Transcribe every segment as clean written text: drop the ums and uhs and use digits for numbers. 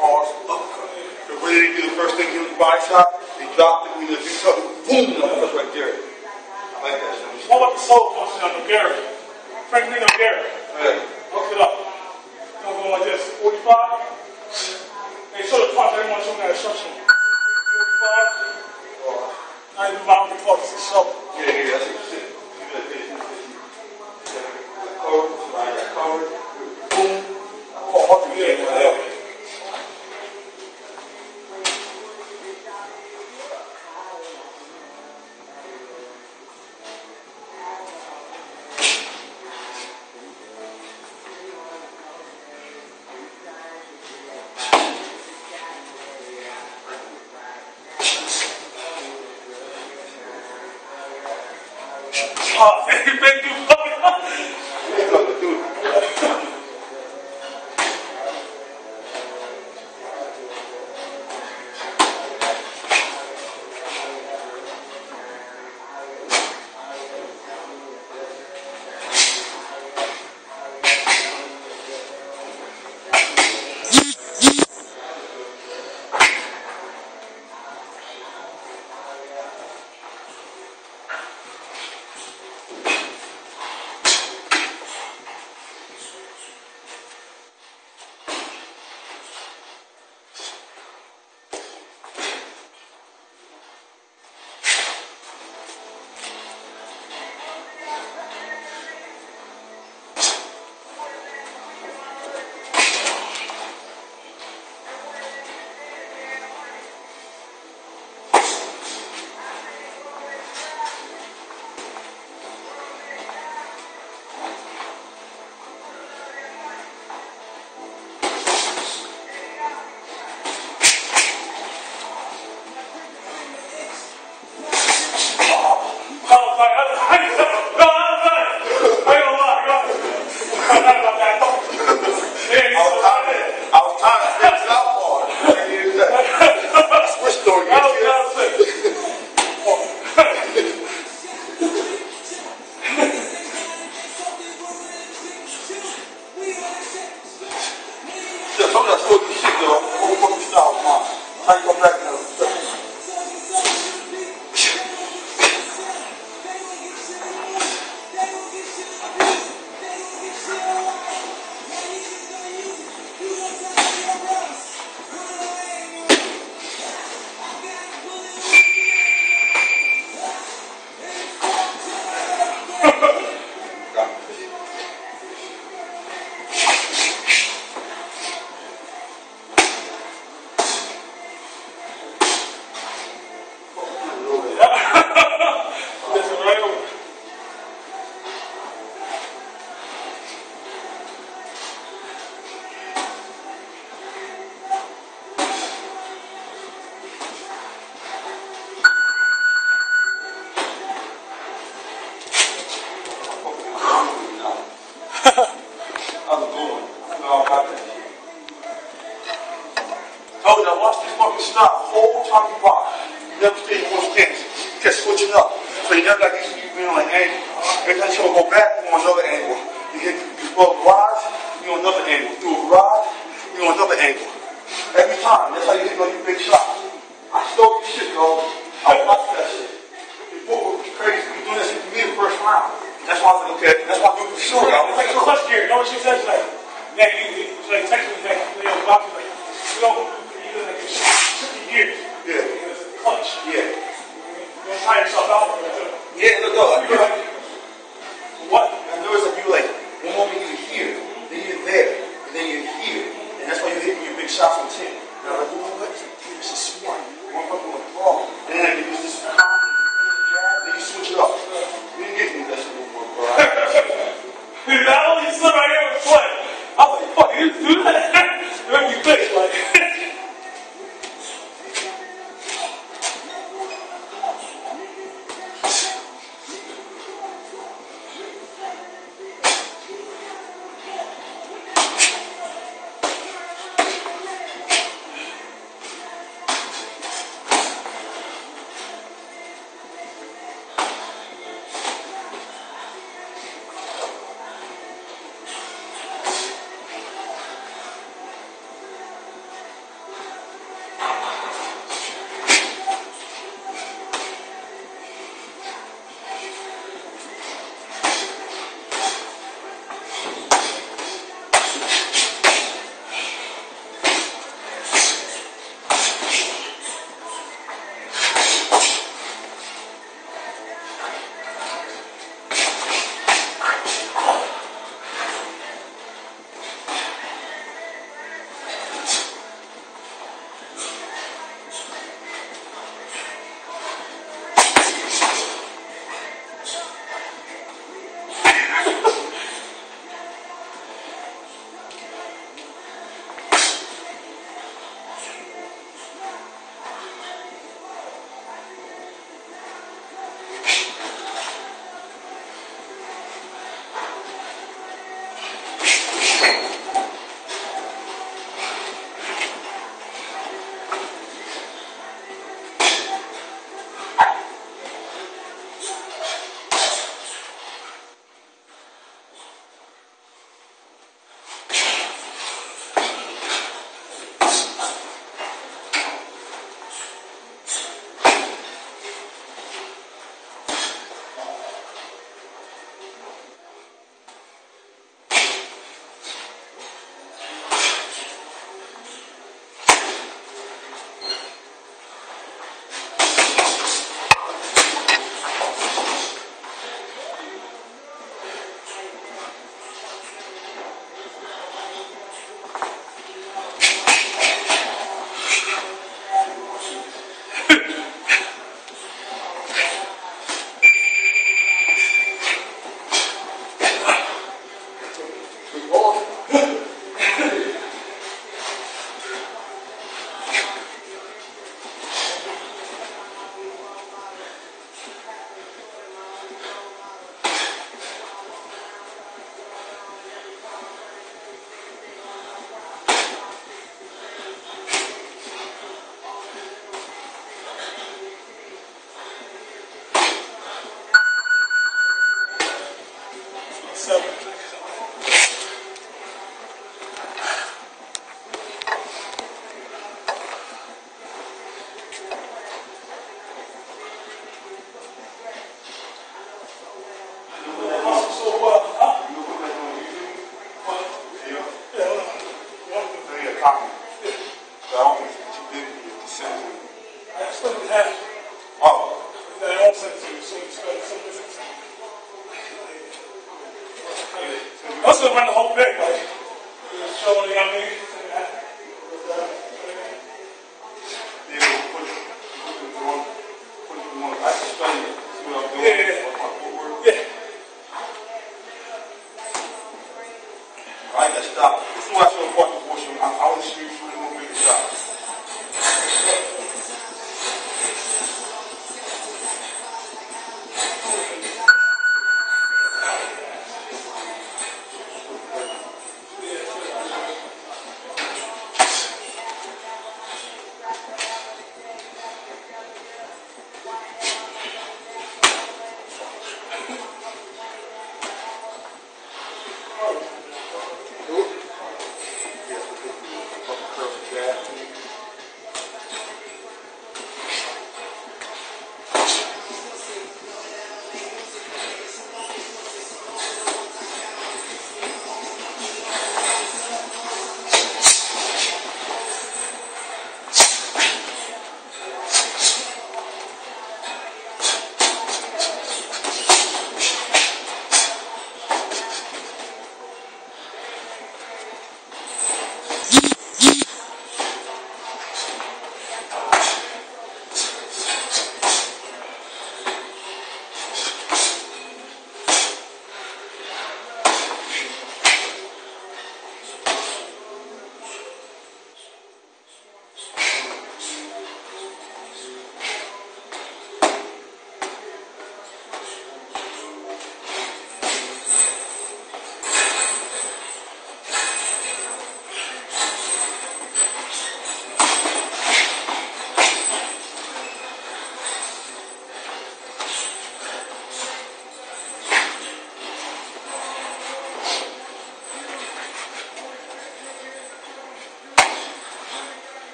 hard uppercut. Because when they do the first thing, hit the body shot, they drop it, when they do something, boom, the uppercut right there. I like that. What about the soul punch on Nogueira? Franklin Nogueira. Look it up. I'm going like this. 45. They show the punch. Everyone show me that instruction. 45. Now you move out with the punch. It's a show. Yeah, that's what you said. Covered. Somebody got covered. Boom. Oh, yeah. Thank you. Told you, watch this fucking stop. Whole time you rock. You never stay in one stance. You kept switching up. So you never got used to you being on an angle. Every time you go back, you on another angle. You go garage, you on another angle. Do a garage, you on another angle. Every time. That's how you hit all your big shots. I stole your shit, yo. I watched that shit. Your book was crazy. You doing that shit to me the first round. That's why I was like, okay, that's why I do it for sure. It's like a clutch gear. You know what she says? Like, yeah, it's like technically, like, you know, boxing, like, you don't, you like, it's 50 years. Yeah. It's a clutch. Yeah. You don't tie yourself out for it, too. Yeah, look, What? I noticed that you like, one moment you're here, then you're there, and then you're here. And that's why you're hitting your big shots on 10. And I'm like, you know what? This is smart. One fucking with ball. And then you use this then you switch it up. You didn't get me that shit no more, bro. Dude, not only stood right here with sweat. I was like, fuck, you do that? It made me think, like. showing, I mean. Yeah. I got to stop. This is why it's so important to watch. I want to see you really move big stop.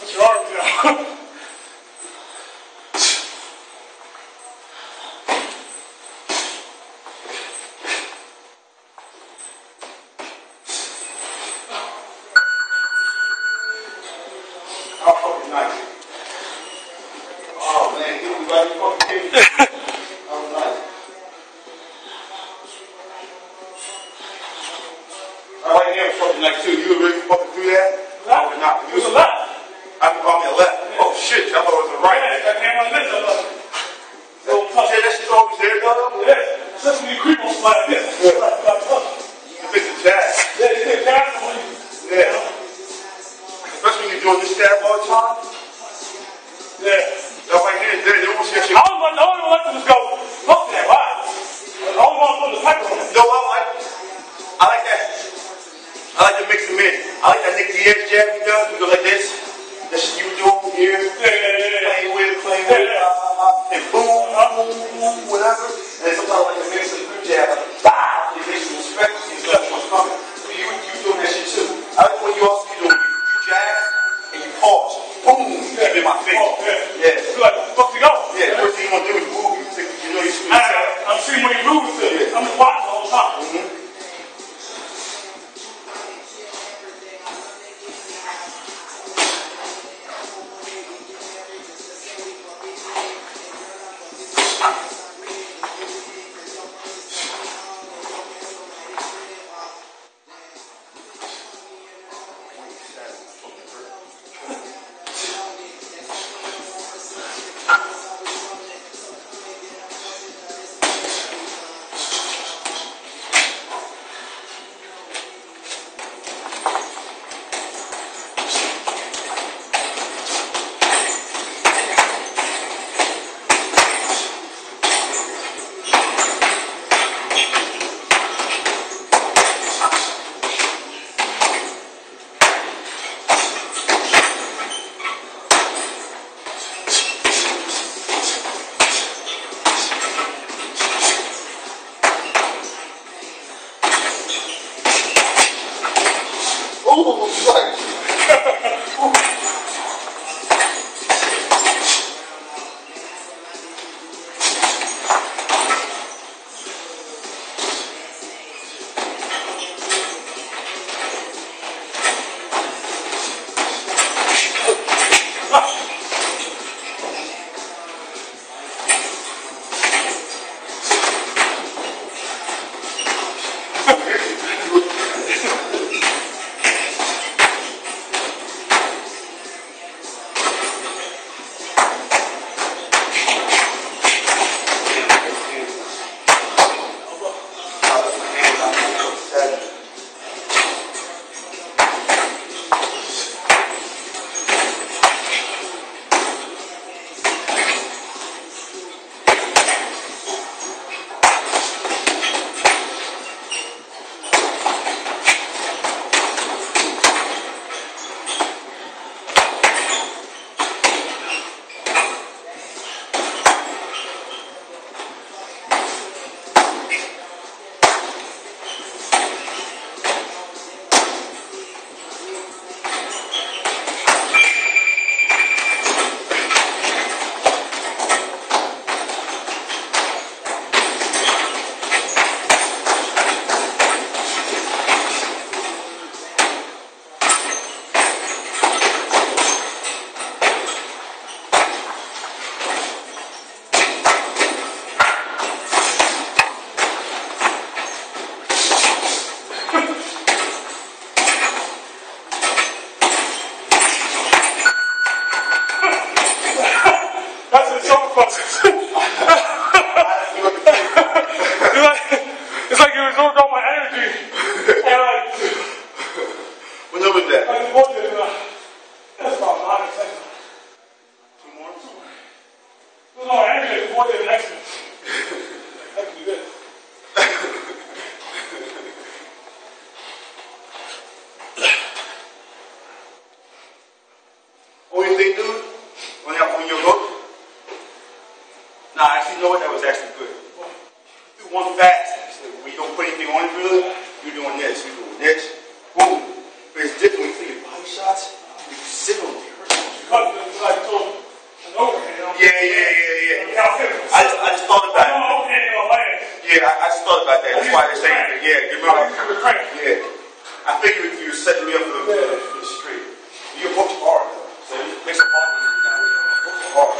Put your arms down. How fucking nice. Oh man, he was right fucking kidding. That was nice. I like him fucking nice too. You would really fucking do that? Left. Or not? It was a left. I can call me a left. Oh shit, I thought it was a right. Yeah, that came on this. You say that shit's always there though? Yeah. Since when you creep on like this. Yeah. Like It's a jazz. yeah, you take jazz on you. Yeah. Especially when you're doing this stab all the time. Yeah. That right here is there. They almost get you. I only want to just go, fuck that, why? I only want to put the pepper on it. You know what? I like that. I like to mix them in. I like that Nick Diaz jab he does. We go like this. That shit you do here. Yeah. Playing with, and boom, boom, whatever. And then sometimes I like to mix a good jab, like, bah! It makes you respect you stuff what's coming. So you doing that shit too. I like when you also do you jab and you pause. Boom! Keep in my face. Oh, Yeah. You're like, fuck you go. Yeah, first thing you want to do is move. You know you're screwing yourself. I'm seeing when you move to it. I'm just watching the whole time. No, actually, it's more than an accident. I can do this. Only thing, dude, when you're hooked, nah, actually, you know what? That was actually good. Do one fast. So when you don't put anything on it, really, you're doing this. You're doing this. Boom. But it's different when you take your body shots. You can sit on it. Like an overhand. Yeah. I just thought about it. Yeah, I just thought about that. That's why they're saying, yeah, yeah. I figured you were setting me up for the street. You're working hard, though. So it makes it hard when you're down here. Working hard.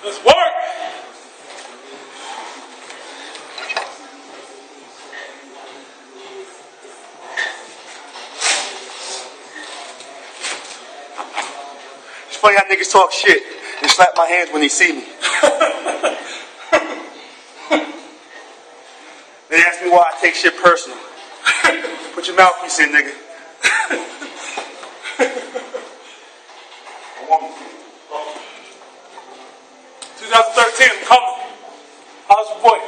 Let's work. It's funny how niggas talk shit and slap my hands when they see me. They ask me why I take shit personal. Put your mouthpiece in, nigga. I want you. 2013, I'm coming. How's your boy?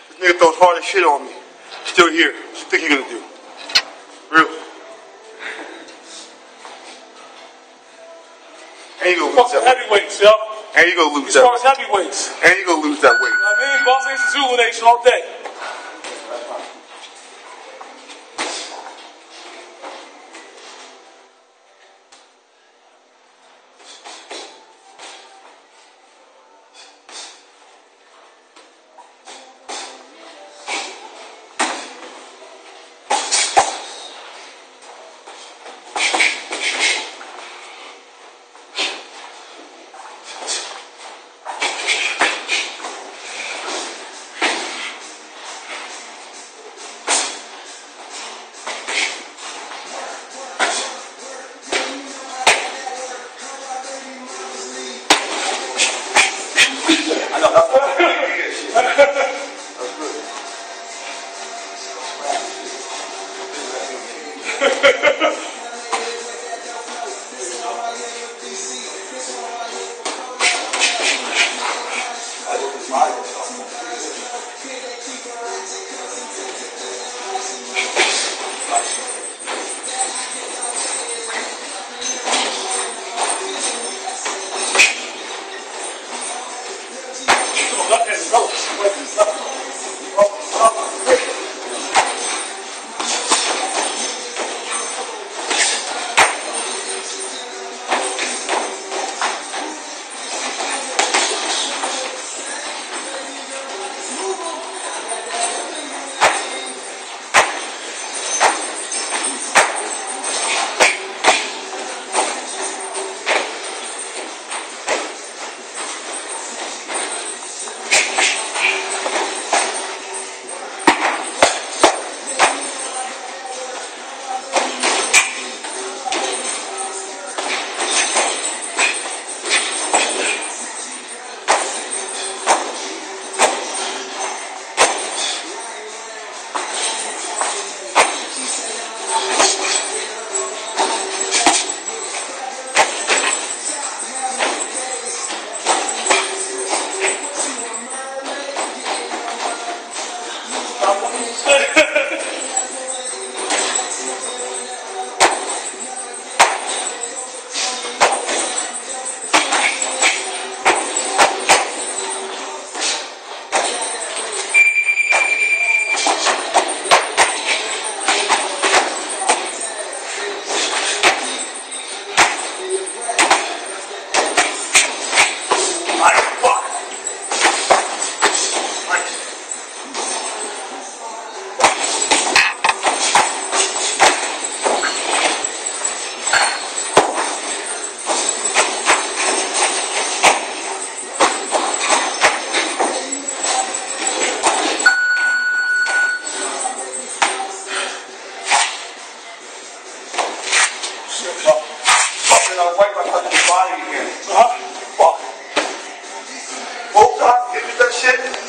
This nigga throws hard as shit on me. Still here. What you think you're gonna do? Real. And you gonna lose that weight. Heavyweights, yo. And you gonna lose As that far as weight. heavyweights. And you gonna lose that weight. You know what I mean? Boss Nation, Zulu Nation all day. No, that's what I'm shit. That's good. Right back on your body again. Fuck. Both times, hit with that shit.